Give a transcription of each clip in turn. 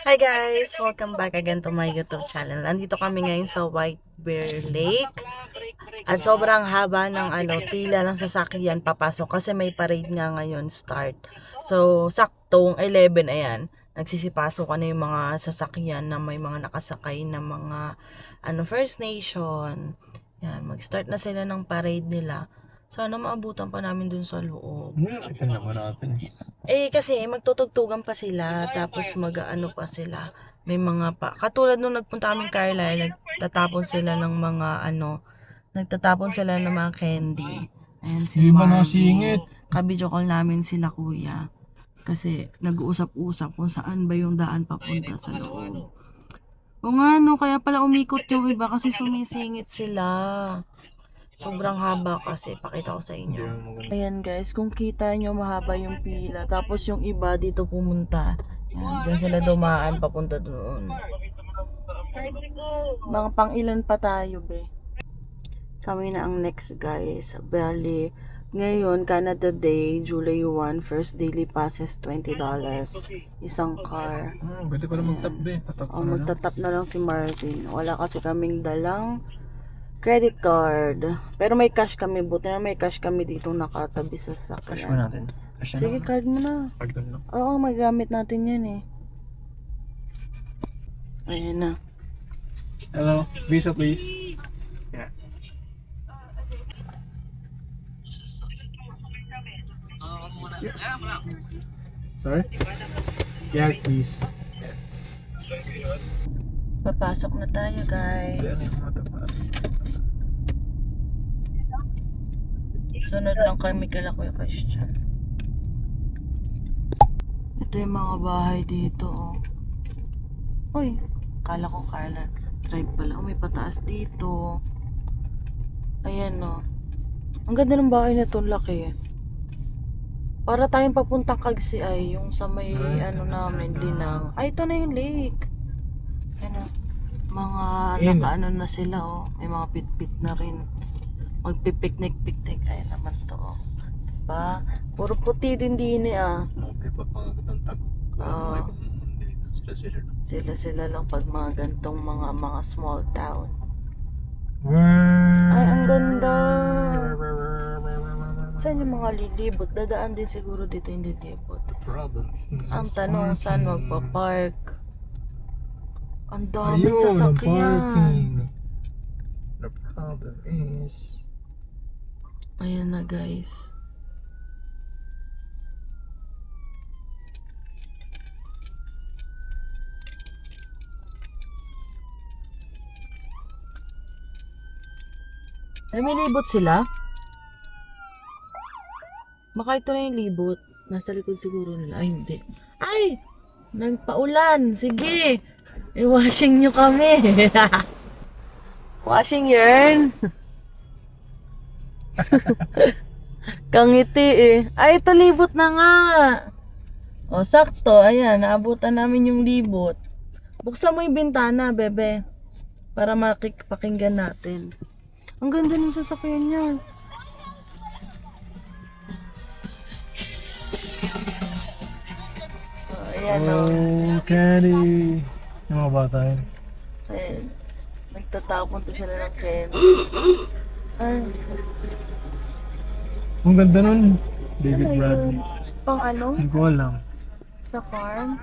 Hi guys! Welcome back again to my YouTube channel. Nandito kami ngayon sa White Bear Lake. At sobrang haba ng pila ng sasakyan papasok kasi may parade nga ngayon start. So, saktong 11 ayan. Nagsisipasok na yung mga sasakyan na may mga nakasakay na mga First Nation. Yan, mag-start na sila ng parade nila. Sana maabutan pa namin dun sa loob. Ito naman natin. Kasi magtutugtugan pa sila, tapos mag-ano pa sila. May mga pa. Katulad nung nagpunta kaming Carlisle, nagtatapon sila ng mga nagtatapon sila ng mga candy. Ayan si Di ba Marvin. nasingit? Kabidyo call namin sila kuya. Kasi nag-uusap-usap kung saan ba yung daan papunta sa loob. O nga no, kaya pala umikot yung iba kasi sumisingit sila. Sobrang haba kasi, pakita ko sa inyo. Ayan guys, kung kita nyo mahaba yung pila, tapos yung iba dito pumunta. Yan, dyan sila dumaan papunta doon. Mga pang ilan pa tayo be. Kami na ang next guys. Bali, ngayon Canada Day, July 1, first daily passes $20. Isang car. Pwede pala mag-tap be. Magtatap na lang si Marvin. Wala kasi kaming dalang credit card. Pero may cash kami. Buti na may cash kami dito nakatabi sa sasakyan. Cash mo natin. Cash na Sige, naman. card mo na. Card ko na lang. Oo, magamit natin yan eh. Ayan na. Hello. Visa please. Yeah. Sorry? Yes please. Papasok na tayo guys. Yan yung mga tapat. Sunod lang kami kala Kuya Christian. Ito yung mga bahay dito oh. Uy, kala ko Carla drive pala. Oh, may pataas dito. Ayan oh. Ang ganda ng bahay na to, laki. Para tayong papuntang Kagsiay, yung sa may namin, Linang. Ay, ito na yung lake. Ano, mga nakaano na sila oh. May mga pit-pit na rin. Magpipiknik-piknik. Ayan naman to oh. Diba? Puro puti din Okay, pag mga gatang tago. Oo. Sila. Sila lang pag mga gantong mga small town. Ay, ang ganda. Saan yung mga lilibot? Dadaan din siguro dito yung lilibot. Ang tanong, saan magpa-park? Ang daming sasakyan. The problem is... Ayan na guys. Lumilibot sila? Baka ito na yung libot. Nasa likod siguro nila. Ay, hindi. Ay! Nagpaulan. Sige. I-washing nyo kami. Washing yarn. Kangiti eh. Ay, ito libot na nga. O, sakto. Ayan, naabutan namin yung libot. Buksan mo yung bintana, bebe. Para makikipakinggan natin. Ang ganda ng sasakyan niya. Ayan o. Oh, Candy. Yung mga bata yun. Ayan. Nagtatapon to sila ng candies. Ay. Ang ganda nun. David Ano yun? Bradley. Pang ano? Hindi ko alam. Sa farm?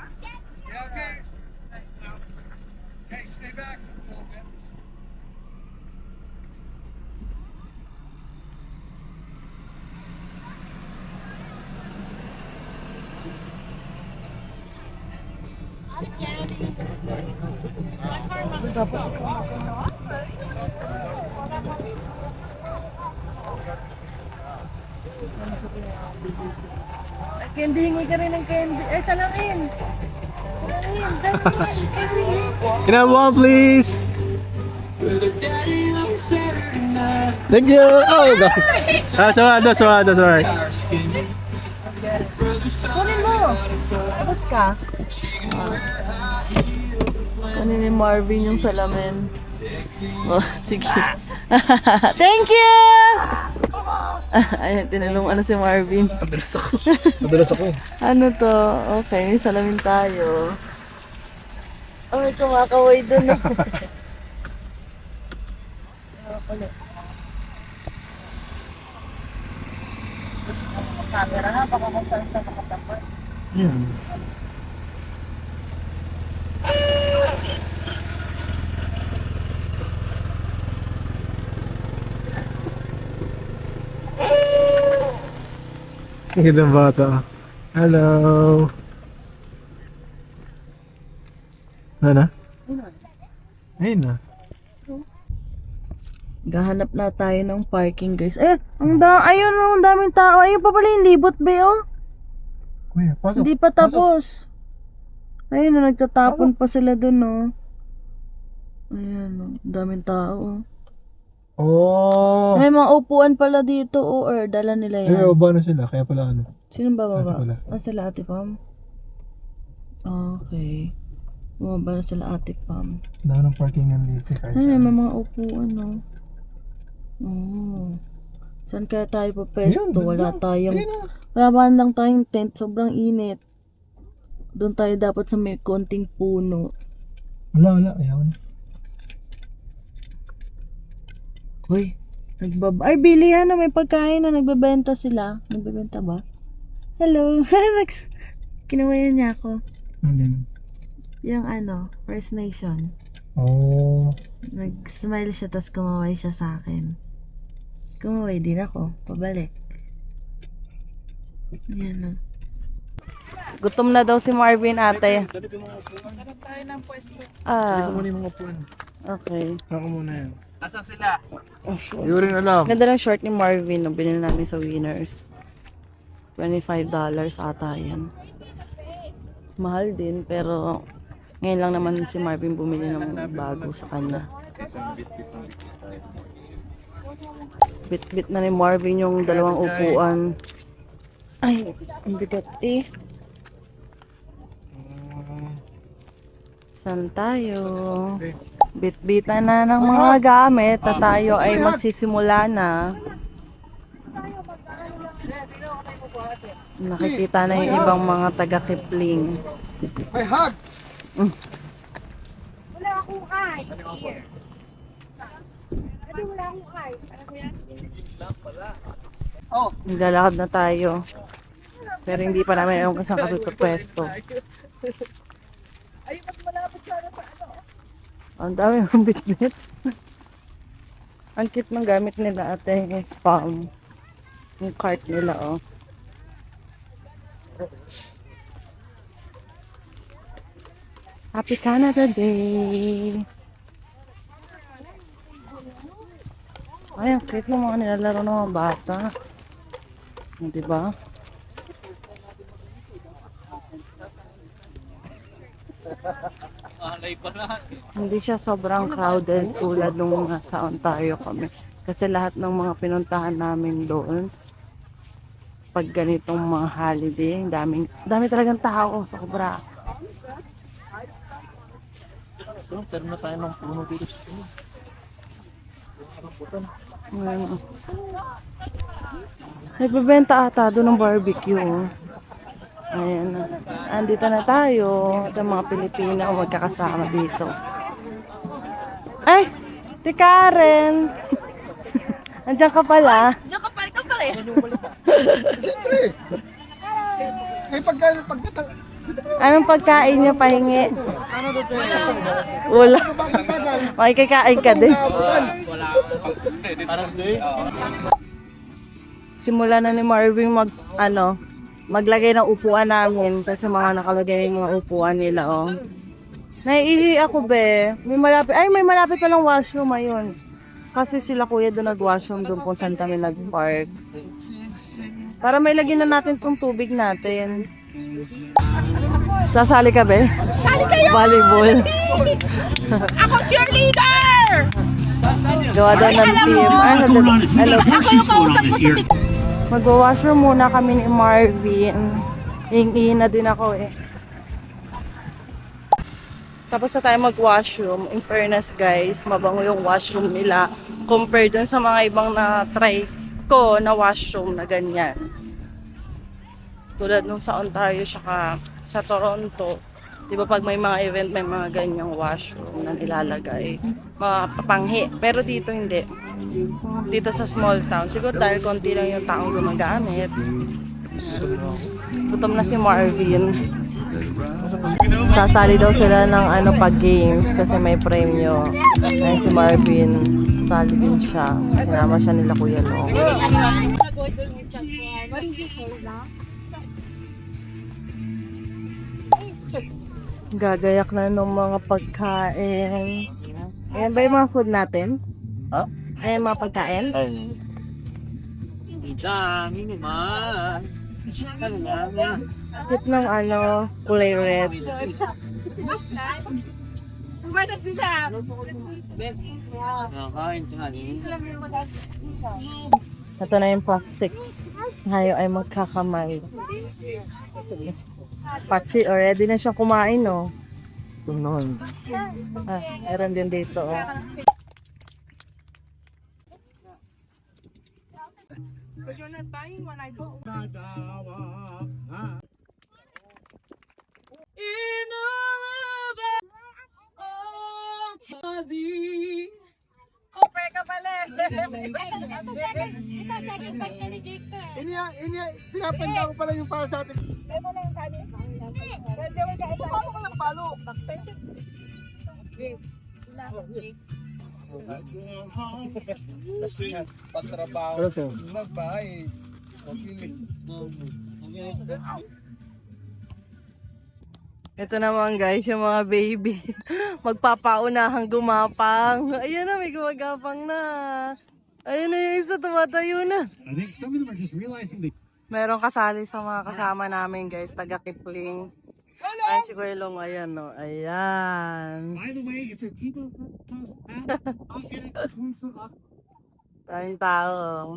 Candy, hingi ka rin ng candy. Ay, salamin! Salamin! Can I have one please? Thank you! Oh, God. That's alright. Kunin mo! Tapos ka? Kunin ni Marvin yung salamin. Oh, sige. Thank you! Ay, tinulungan si Marvin. Madalas ako. Ano to? Okay, salamin tayo. Oh, may kumakaway dun. Ulit. Camera na, baka kung saan sa makatapat. Yan. Ang bata. Hello. Ano na? Ayun na. Gahanap na tayo ng parking, guys. Ayun, ang daming tao. Ayun pa pala yung libot, be, oh. Kuya, pasok. Hindi pa tapos. Ayun, nagtatapon pa sila dun, oh. Ayan, oh. Ang daming tao, oh. Oh. May mga upuan pala dito, oh. Or dala nila Ay, yan. baba na sila. Kaya pala ano. Sino ba Ate baba? pala. Sila Ate Pam? Okay. Bumaba na sila Ate Pam. Dami ng parkingan dito. Kahit Ay, saan. may mga upuan, oh. Oh. Saan kaya tayo pa pesto? Ayun, Wala doon. tayong... Ayun na. Wala ba lang tayong tent? Sobrang init. Doon tayo dapat sa may konting puno. Wala. Ayaw na. Uy, ay, bili na. May pagkain na. Nagbebenta sila. Nagbebenta ba? Hello. Kinawayan niya ako. Alin? Yung ano, First Nation. Oh. Nag-smile siya, tapos kumaway siya sa akin. Kumaway din ako. Pabalik. Yan o. Gutom na daw si Marvin, ate. Hanap tayo ng pwesto. Ah, Muna yung mga puan. okay. Ako muna yan. Asa sila? Hindi ko rin alam. Ganda ng short ni Marvin, no? Binili namin sa Winners. $25 ata yan. Mahal din, pero ngayon lang naman si Marvin bumili ng bago sa kanya. Bit-bit na ni Marvin yung dalawang upuan. Ay, ang bigat eh. Saan tayo? Bit-bitan na ng mga gamit at tayo ay magsisimula na. Nakikita na yung ibang mga taga-Kipling. May hug! Wala akong eyes here. Ano wala akong eyes? Ano ko yan? Naglalakad na tayo. Pero hindi pa namin alam kung saan kami pwesto. Ay, mas malapit sana sa ano. Ang dami ng bit-bit. Ang cute ng gamit nila ate. Palm. Yung cart nila, oh. Happy Canada Day! Ay, ang cute ng mga nilalaro ng mga bata. Diba? Hindi siya sobrang crowded tulad nung nasa Ontario kami. Kasi lahat ng mga pinuntahan namin doon, pag ganitong mga holiday, dami talagang tao, sobra. Pero na tayo ng puno dito sa puno. Ano. Nagbebenta ata doon ng barbecue. Oh. Ayan na. Andito na tayo. Ito ang mga Pilipino magkakasama dito. Ay! Ti Karen! Andiyan ka pala. Diyan ka pala, ikaw pala eh. Siyempre! Eh, pagkatang... Anong pagkain niyo pahingi? Wala. Makikikain ka din. Simula na ni Marvin maglagay ng upuan namin kasi mga nakalagay yung mga upuan nila, oh. Naiihi ako, be. May malapit pa lang washroom, ayun. Kasi sila kuya doon nag-washroom doon kung saan kami nag-park. Para may lagyan na natin tong tubig natin. Sasali ka, be? Sali kayo! Volleyball. Ako cheerleader! Gawa daw ng team. Hello. Ako yung kausap mo sa TikTok. Magwa-washroom muna kami ni Marvin. Hing-ihi na din ako eh. Tapos na tayo mag-washroom. In fairness guys, mabango yung washroom nila compared dun sa mga ibang na-try ko na washroom na ganyan. Tulad nung sa Ontario tsaka sa Toronto, Di ba pag may mga event, may mga ganyang washroom na nilalagay. Mga papanghi. Pero dito hindi. Dito sa small town. Siguro dahil konti lang yung taong gumagamit. Gutom na si Marvin. Sasali daw sila ng pag games kasi may premyo. Ayun si Marvin. Sali din siya. Sinama siya nila Kuya Long. Gagayak na ng mga pagkain. Ayan ba yung mga food natin? Ha? Ayan mga pagkain? Ay. Sip ng kulay red. Ito na yung plastic. Tayo ay magkakamay. Pachi, already na siyang kumain, no? Tunon. Meron din dito, oh. But you're not buying one, I don't. Okay ka pala. Pinapanda ko pala yung para sa atin. Demo na yung kani. Demo ka ito. Paano ko lang palo? Patrabaho. Nagbahay. Ito naman guys, yung mga baby. Magpapaunahang gumapang. Ayan na, may gumagapang na. Ayun na yung isa, tumatayo na. I think some of them are just realizing they Merong kasali sa mga kasama namin guys, taga Kipling. Ay, si Kuya Long, ayan no. Ayan. by the way, if your people I'll get it. Daming tao.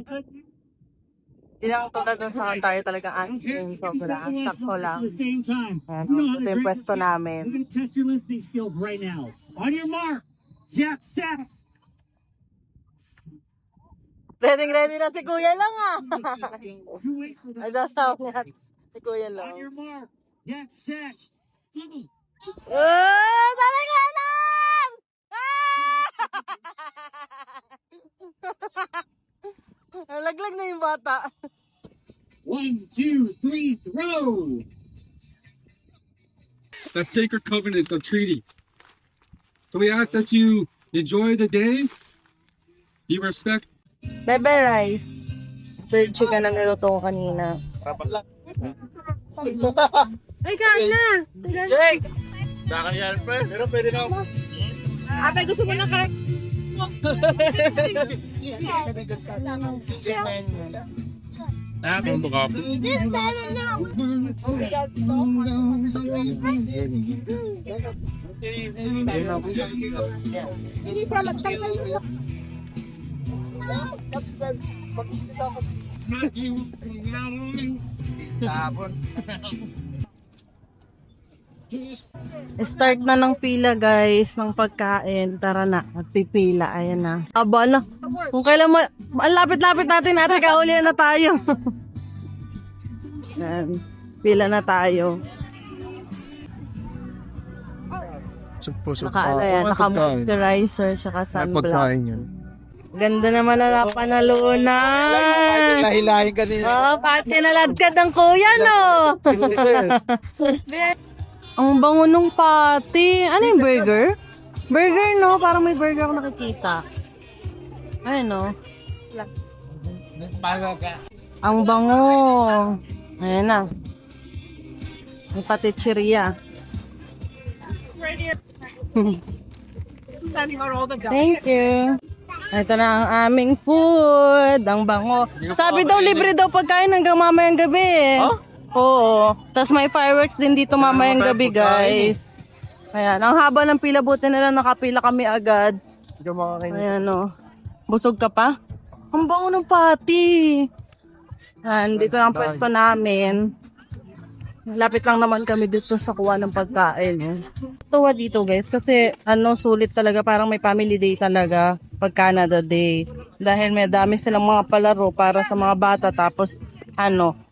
Hindi lang tulad ng saan tayo talagang I don't care acting. if you Sobra, people sakto lang. at the same time. Ayan, You know how ito to yung drink pwesto this up. namin. We're gonna test your listening skills right now. On your mark, get set. Ready na si Kuya Long ah. You wait for the Ay, dastaw niya. Si Kuya on Long. your mark, get set. Go. Sabi ko lang! Nalaglag na yung bata. 1, 2, 3, throw. The sacred covenant of treaty. So we ask that you enjoy the days, you respect Bebe rice. Ito yung chicken na niluto ko kanina. Ay, kain na! Kakayan, friend. Pero pwede na. Ate, gusto mo na ka? Nakakong buka. Hindi pa magtanggal mo. Start na ng pila guys ng pagkain. Tara na, magpipila. Ayan na. Aba na. Kung kailan mo, ang lapit-lapit natin ate, kaulian na tayo. Ayan. Pila na tayo. Naka-moisturizer, saka sunblock. Pagkain yun. Ganda naman na napanalunan. Lahi-lahi kanina. Oh, pati naladkad ang kuya, no? Ang bango nung pati. Ano yung burger? Burger, no? Parang may burger ako nakikita. Ay, no? Ang bango. Ayan na. May paticheria. Thank you. Ito na ang aming food. Ang bango. Sabi daw, libre daw pagkain hanggang mamayang gabi eh. Oo. Tapos may fireworks din dito mamayang gabi, guys. Ayan. Ang haba ng pila, buti na lang nakapila kami agad. Ayan o. Busog ka pa? Ang bango ng pati. Ayan, dito ang pwesto namin. Lapit lang naman kami dito sa kuha ng pagkain. Tuwa dito guys kasi sulit talaga, parang may family day talaga pag Canada Day. Dahil may dami silang mga palaro para sa mga bata, tapos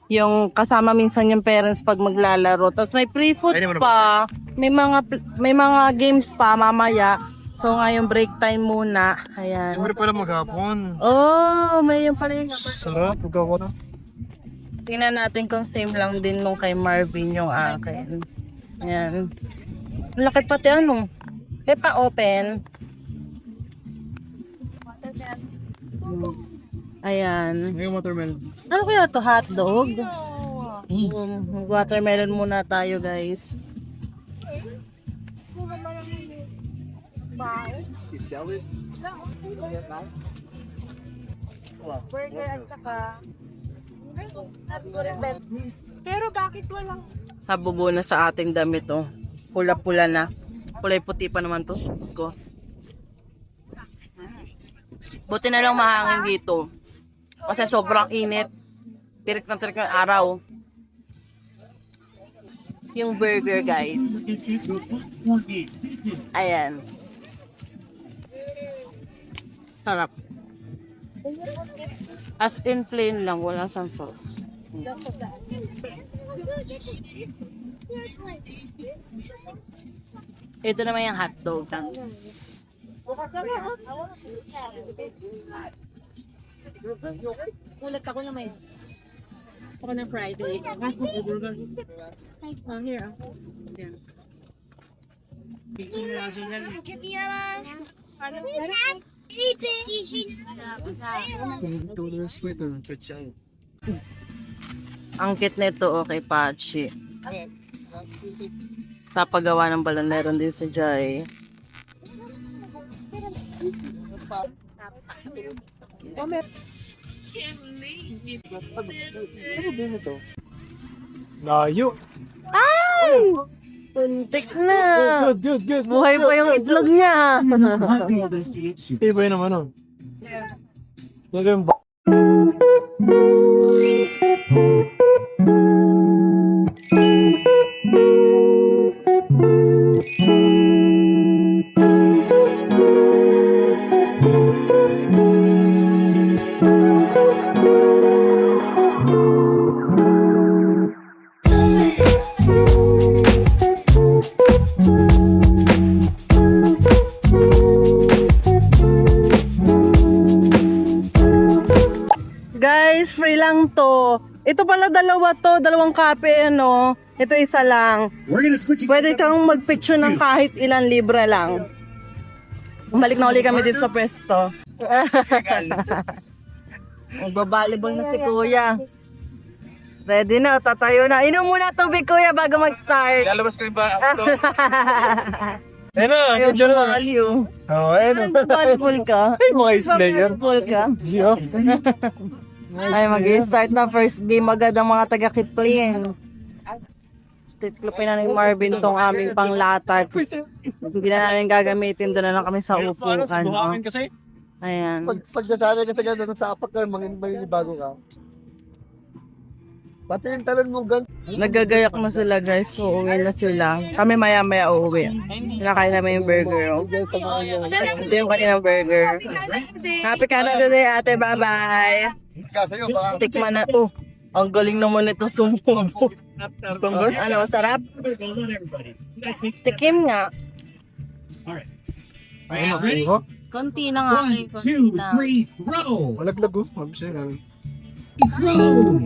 Yung kasama minsan yung parents pag maglalaro. Tapos may free food pa. May mga games pa mamaya. So ngayon break time muna. Ayan. Siyempre pala maghapon. Oh, may yung pala yung Sarap. Pagkawa na. tingnan natin kung same lang din nung kay Marvin yung akin. Ayan. Ang laki pati ano. Pa open. Ayan. May watermelon. Ano kaya to? Hotdog? Watermelon muna tayo, guys. Burger at saka... Pero bakit walang... Sabubo na sa ating damit, oh. Pula-pula na. Kulay puti pa naman to. Ko. Buti na lang mahangin dito. Kasi sobrang init. Tirik na tirik ng araw. Yung burger, guys. Ayan. Sarap. As in plain lang, wala sang sauce. Ito naman yung hotdog. Ulat ako na may... Ako ng Friday. Oh, here. Ang cute nito, okay, Pachi. Papagawa ng balonero din si Jai. Layo. Ay! Puntik na! Good. Buhay pa yung itlog niya! Iba yun naman, oh. Lagay yung Guys, free lang to. Ito pala dalawang kape, ano. Ito isa lang. Pwede kang magpicture ng kahit ilang libre lang. Balik na uli kami dito sa pwesto. Magbabalibol na si Kuya. Ready na, tatayo na. Inom muna tubig, Kuya, bago mag-start. lalabas ko yung ba? Ayun na, Ayaw medyo na. value. Oo, ayun. Volleyball ka? Ay, mga ice player. Volleyball ka? Ay, mag-start na first game agad ang mga taga-Kitpling. Titlupin na ni Marvin tong aming panglatag. Hindi na namin gagamitin, doon na lang kami sa upukan. Buhangin Oh. kasi. Ayan. Pagdadali ka sa sa apak ka, bago ka. Pati yung talon mo gan. Nagagayak na sila, guys. So, uwi na sila. Kami maya-maya uuwi. Kinakain namin yung burger. Oh. Ito yung kaninang burger. Happy Canada Day, ate. Bye-bye. Kasi yung baka. Tikman na. Oh, ang galing naman ito sumubo. Ano, masarap? Tikim nga. Konti na nga. One, Konti two, na. three, roll. Malaglag oh. Mabisa namin. Throw.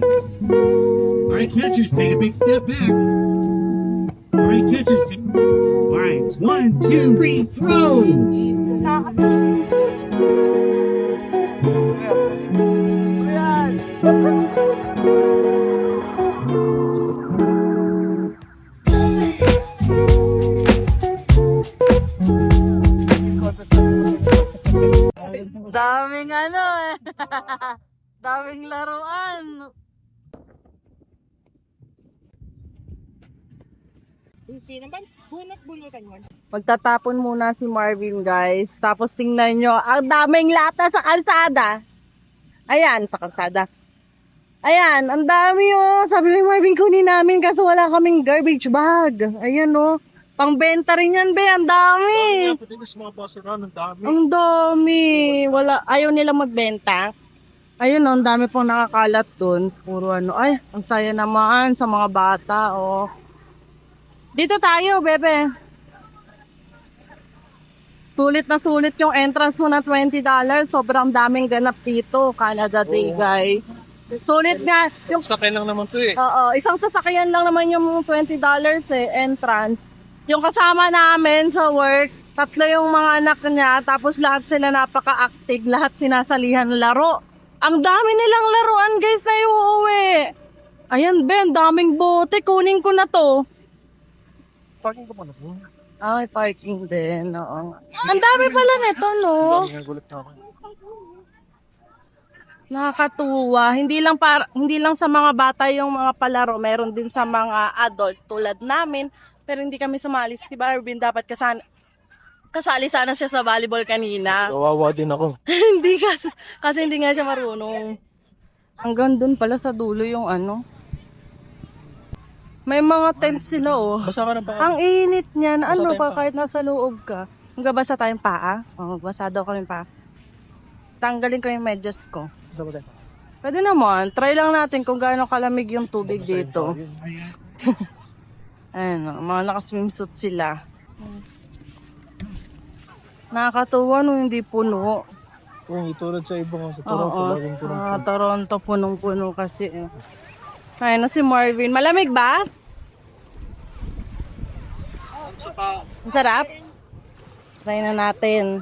All right, catchers, take a big step back. All right, catchers. All right, one, two, three, throw. Daming ano eh. Daming laruan. Hindi naman. Bunot-bunutan yun. Magtatapon muna si Marvin, guys. Tapos tingnan nyo, ang daming lata sa kalsada. Ayan, sa kalsada. Ayan, ang dami oh. Sabi ni Marvin, kunin namin kasi wala kaming garbage bag. Ayan oh. Pangbenta rin yan, be. Ang dami. Pati sa mga boss around, ang dami. Ang dami. Wala, ayaw nila magbenta. Ayun, oh, ang dami pong nakakalat doon. Puro ano, ay, ang saya naman sa mga bata, oh. Dito tayo, bebe. Sulit na sulit yung entrance mo na $20. Sobrang daming ganap dito, Canada Day, guys. Sulit nga. Yung, Sakay lang naman to eh. oo, isang sasakyan lang naman yung $20 entrance. Yung kasama namin sa work, 3 yung mga anak niya, tapos lahat sila napaka-active, lahat sinasalihan ng laro. Ang dami nilang laruan, guys, na uuwi. Ayan, Ben, daming bote. Kunin ko na to. Parking ko pa na po. Ay, parking din, oo. Ang dami pala nito, no? Nagulat na ako. Nakakatuwa. Hindi lang sa mga bata yung mga palaro, meron din sa mga adult tulad namin. Pero hindi kami sumali. Si Arvin dapat kasali sana siya sa volleyball kanina. Kawawa din ako. Hindi kasi hindi nga siya marunong. Hanggang dun pala sa dulo yung ano. May mga tent sila, oh. Basta ka na pa. Ang init niyan. Ano tayong pa paa. kahit nasa loob ka. Magbabasa tayong paa. Oh, magbasa daw kami paa. Tanggalin ko yung medyas ko. Basta ba tayo? Pwede naman. Try lang natin kung gaano kalamig yung tubig dito. Ayan, oh, mga naka-swimsuit sila. Nakakatuwa no, hindi puno. Kung itulad sa ibang sa Oo, Toronto, laging puno. sa Toronto punong-puno kasi. Ayun na si Marvin. Malamig ba? Masarap? Try na natin.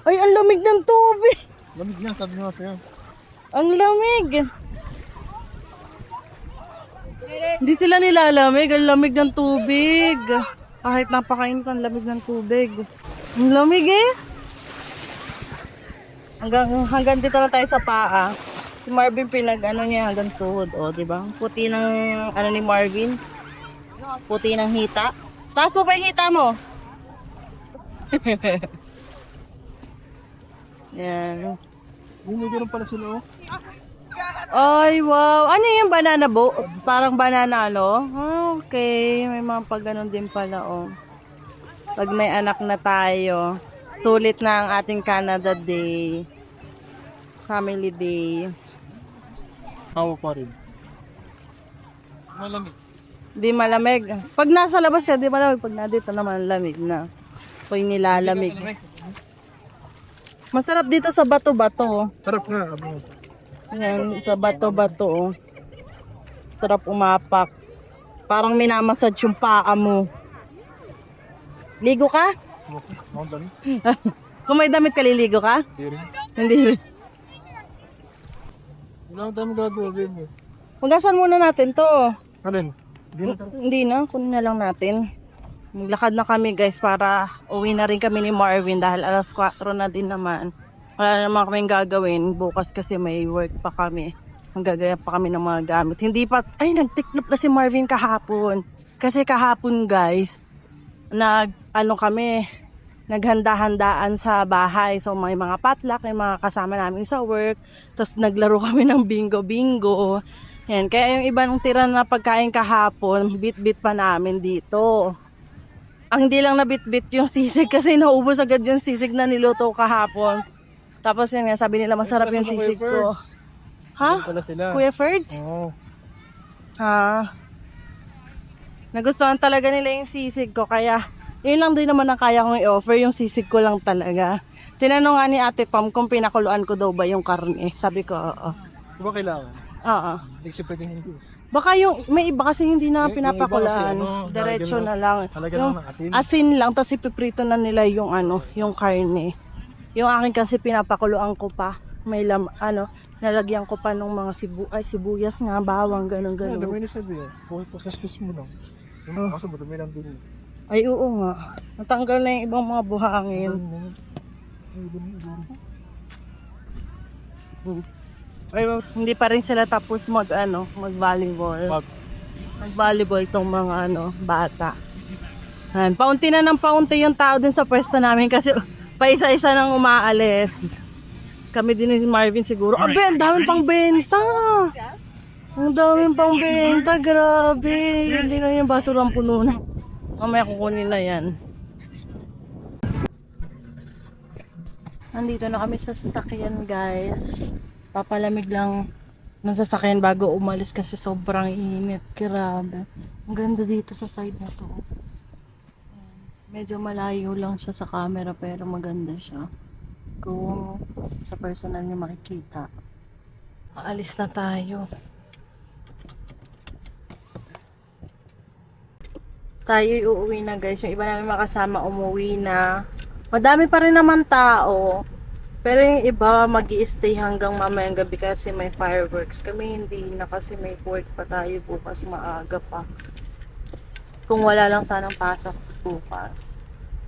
Ay, ang lamig ng tubig. Lamig na, sabi nga sa'yo. Ang lamig. Hindi sila nilalamig. Ang lamig ng tubig. Kahit napakainit ang lamig ng tubig. Ang lamig eh. Hanggang dito na tayo sa paa. Si Marvin pinag-ano niya hanggang tuhod. O, di ba? Puti ng ano ni Marvin. Puti ng hita. Taas mo pa yung hita mo. Yan. Hindi ganun pala sila oh. Ay, wow. Ano yung banana boat? Parang banana, ano? Okay. May mga pag ganun din pala, oh. Pag may anak na tayo, sulit na ang ating Canada Day. Family Day. Hawa pa rin. Malamig. Di malamig. Pag nasa labas ka, di malamig. Pag nandito naman, lamig na. Pag nilalamig. Masarap dito sa bato-bato. Sarap nga. Abo. Ayan, sa bato-bato. Oh. Sarap umapak. Parang minamasad yung paa mo. Ligo ka? Ang dami. Kung may damit ka, liligo ka? Hindi rin. Hindi rin. Wala ang dami gagawa mo. Magasan muna natin to. Alin? Hindi na tara. Hindi na, kunin na lang natin. Maglakad na kami guys para uwi na rin kami ni Marvin dahil alas 4 na din naman. Wala naman kaming gagawin. Bukas kasi may work pa kami. Magagaya pa kami ng mga gamit. Hindi pa, ay nagtiklop na si Marvin kahapon. Kasi kahapon guys, naghanda-handaan sa bahay. So may mga potluck, may mga kasama namin sa work. Tapos naglaro kami ng bingo-bingo. Yan. Kaya yung ibang tira na pagkain kahapon, bit-bit pa namin dito. Ang hindi lang nabit-bit yung sisig kasi naubos agad yung sisig na niluto kahapon. Tapos yan nga, sabi nila masarap yung sisig ko. Ha? Pala sila. Kuya Ferds? Oo. Ha? Nagustuhan talaga nila yung sisig ko kaya yun lang din naman ang kaya kong i-offer, yung sisig ko lang talaga. Tinanong nga ni Ate Pam kung pinakuluan ko daw ba yung karne. Sabi ko, oo. Di ba kailangan? Oo. Hindi kasi pwedeng hindi. Baka yung, may iba kasi hindi na Yung iba pinapakulaan. kasi, ano, Diretso lalagyan na lang. lalagyan Yung lang ng asin. asin lang, tapos ipiprito na nila yung ano, yung karne. Yung akin kasi pinapakuluan ko pa. May nalagyan ko pa ng mga sibuyas nga, bawang, ganun. Dami na sabi yan. Kung ipasastos mo lang. Yung kaso mo, dami lang din. Ay, oo nga. Natanggal na yung ibang mga buhangin. Ay, ma'am. Hindi pa rin sila tapos mag-volleyball. Mag-volleyball tong mga bata. Yan. Paunti na ng paunti yung tao dun sa pwesto namin kasi pa isa-isa nang umaalis. Kami din ni Marvin siguro. Abe, ang daming pang benta! Ang daming pang benta, grabe. Hindi na yung basurang puno na. Mamaya kukunin na yan. Nandito na kami sa sasakyan, guys. Papalamig lang ng sasakyan bago umalis kasi sobrang init. Grabe. Ang ganda dito sa side na to. Ayan. Medyo malayo lang siya sa camera pero maganda siya. Kung sa personal niyo makikita. Aalis na tayo. Tayo uuwi na, guys. Yung iba namin makasama umuwi na. Madami pa rin naman tao. Pero yung iba mag-i-stay hanggang mamayang gabi kasi may fireworks. Kami hindi na kasi may work pa tayo bukas, maaga pa. Kung wala lang sanang pasok bukas.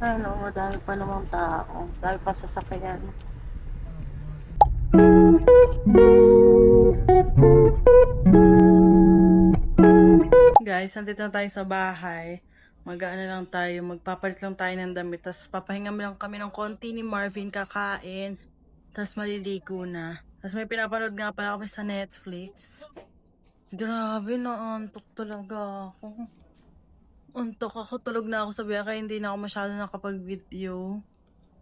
Ano, madami pa namang tao. Dami pa sasakyan. Guys, nandito na tayo sa bahay. Mag-ano lang tayo, magpapalit lang tayo ng damit. Tapos papahinga lang kami ng konti ni Marvin, kakain. Tapos maliligo na. Tapos may pinapanood nga pala kami sa Netflix. Grabe, naantok talaga ako. Antok ako, tulog na ako sa biya, kaya hindi na ako masyado nakapag-video.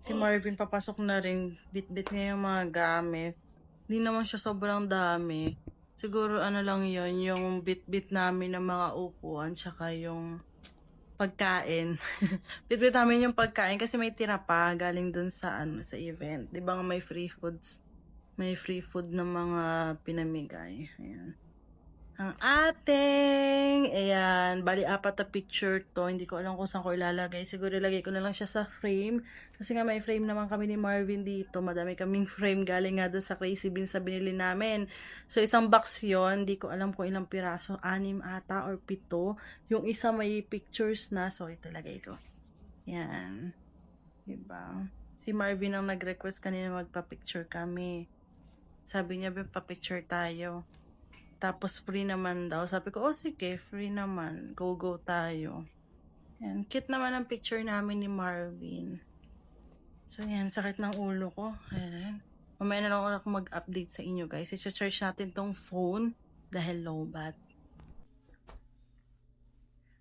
Si Marvin papasok na rin, bit-bit niya yung mga gamit. Hindi naman siya sobrang dami. Siguro ano lang yon, yung bit-bit namin ng mga upuan, tsaka yung pagkain. Bit-bit namin yung pagkain kasi may tira pa galing dun sa sa event. 'Di ba nga may free foods? May free food na mga pinamigay. Ayan. Ang ating, ayan, bali 4 na picture to. Hindi ko alam kung saan ko ilalagay. Siguro ilagay ko na lang siya sa frame. Kasi nga may frame naman kami ni Marvin dito. Madami kaming frame galing nga doon sa Crazy Beans na binili namin. So isang box yon, hindi ko alam kung ilang piraso. 6 ata or 7. Yung isa may pictures na. So ito lagay ko. Yan. Diba? Si Marvin ang nag-request kanina magpa-picture kami. Sabi niya, pa-picture tayo. Tapos free naman daw. Sabi ko, oh sige, free naman. Go tayo. Yan. Cute naman ang picture namin ni Marvin. So yan, sakit ng ulo ko. Ayan. Mamaya na lang ako mag-update sa inyo, guys. I-charge natin tong phone dahil low bat.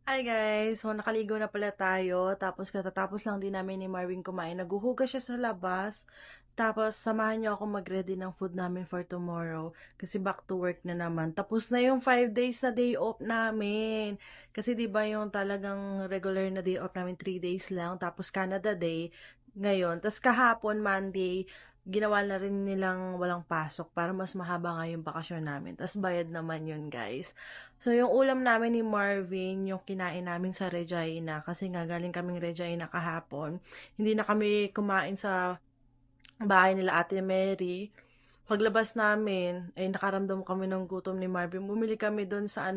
Hi guys! So nakaligo na pala tayo. Tapos katatapos lang din namin ni Marvin kumain. Naguhugas siya sa labas. Tapos samahan niyo ako mag-ready ng food namin for tomorrow. Kasi back to work na naman. Tapos na yung 5 days na day off namin. Kasi diba yung talagang regular na day off namin 3 days lang. Tapos Canada Day ngayon. Tapos kahapon Monday, ginawa na rin nilang walang pasok para mas mahaba nga yung bakasyon namin. Tapos bayad naman yun, guys. So, yung ulam namin ni Marvin, yung kinain namin sa Regina, kasi nga galing kaming Regina kahapon. Hindi na kami kumain sa bahay nila Ate Mary. Paglabas namin, ay nakaramdam kami ng gutom ni Marvin. Bumili kami doon sa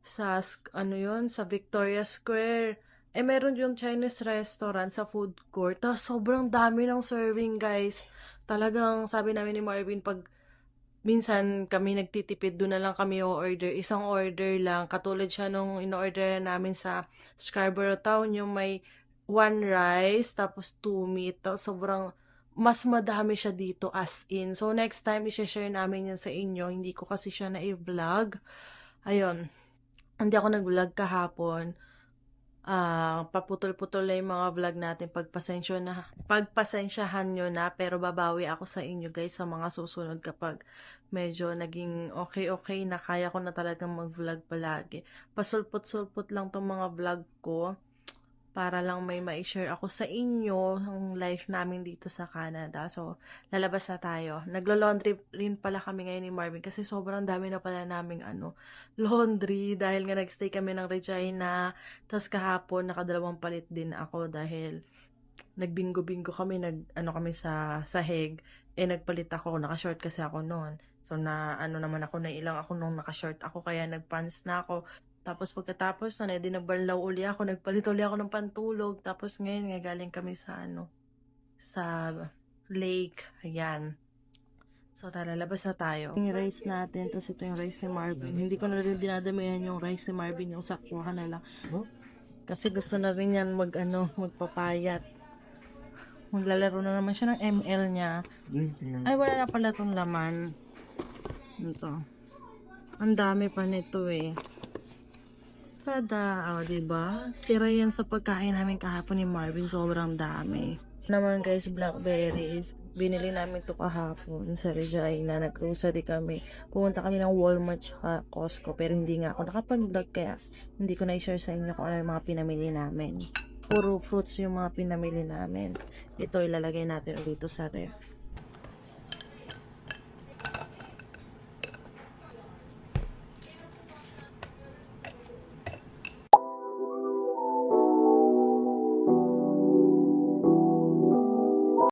sa Victoria Square. Meron yung Chinese restaurant sa food court. Tapos sobrang dami ng serving, guys. Talagang sabi namin ni Marvin, pag minsan kami nagtitipid, doon na lang kami o-order. Isang order lang. Katulad siya nung in-order namin sa Scarborough Town, yung may 1 rice, tapos 2 meat. Tapos sobrang mas madami siya dito as in. So next time, i-share namin yan sa inyo. Hindi ko kasi siya na-i-vlog. Ayun. Hindi ako nag-vlog kahapon. Paputol-putol na yung mga vlog natin. Pagpasensyahan nyo na, pero babawi ako sa inyo, guys, sa mga susunod kapag medyo naging okay na, kaya ko na talagang mag-vlog palagi. Pasulpot-sulpot lang tong mga vlog ko para lang may ma-share ako sa inyo ang life namin dito sa Canada. So, lalabas na tayo. Naglo-laundry rin pala kami ngayon ni Marvin kasi sobrang dami na pala naming laundry dahil nga nagstay kami ng Regina. Tapos kahapon, nakadalawang palit din ako dahil nagbingo-bingo kami, kami sa sahig. Nagpalit ako, naka-short kasi ako noon. So, naman ako, nailang ako nung naka-short ako, kaya nagpants na ako. Tapos pagkatapos na, nagbarlaw uli ako, nagpalit uli ako ng pantulog. Tapos ngayon nga galing kami sa sa lake. Ayan. So tara, labas na tayo. Yung rice natin, tapos ito yung rice ni Marvin. Hindi ko na rin dinadamihan yung rice ni Marvin, yung saktuhan na lang. Kasi gusto na rin yan magpapayat. Maglalaro na naman siya ng ML niya. Ay, wala na pala itong laman. Ito. Ang dami pa nito eh. Diba? Tira yan sa pagkain namin kahapon ni Marvin. Sobrang dami. Naman guys, blackberries. Binili namin to kahapon sa Regina. Nag-grocery kami. Pumunta kami ng Walmart tsaka Costco. Pero hindi nga ako nakapag-vlog kaya hindi ko na-share sa inyo kung ano yung mga pinamili namin. Puro fruits yung mga pinamili namin. Ito ilalagay natin dito sa ref.